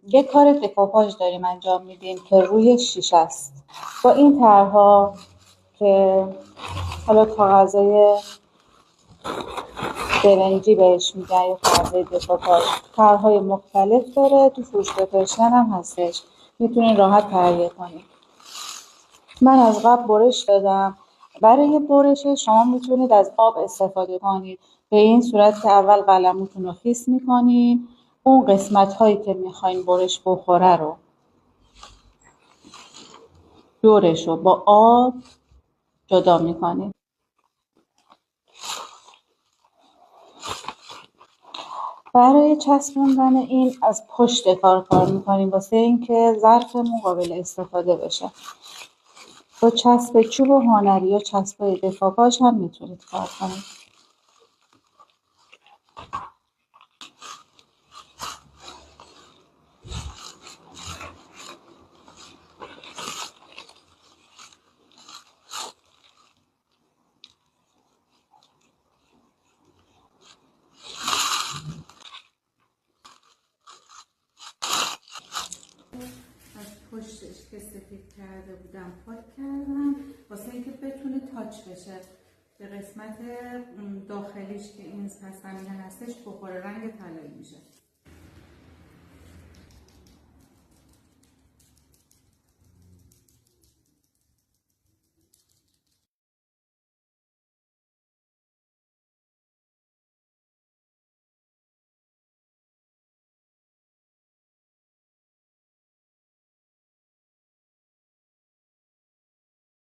یه کار دکوپاژ داریم انجام میدیم که روی شیشه است. با این طرح‌ها که حالا کاغذهای برنجی بهش میگن یا کاغذهای دکوپاژ، طرح‌های مختلف داره، تو فروشگاه پرشین هم هستش، میتونین راحت تهیه کنید. من از قبل برش دادم. برای برش شما میتونید از آب استفاده کنید، به این صورت که اول قلمتون رو خیس میکنین، اون قسمت هایی که میخواین برش بخوره رو دورش رو با آب جدا میکنید. برای چسبوندن این از پشت کار میکنیم واسه اینکه ظرفمون قابل استفاده بشه. با چسب چوب هنری یا چسب دکوپاژ هم میتونید کار کنید. از پشتش که سفید کرده بودم پاک کردم واسه اینکه بتونه تاچ بشه به قسمت داخلیش که این پس زمینه هستش بخوره، رنگ طلایی میشه.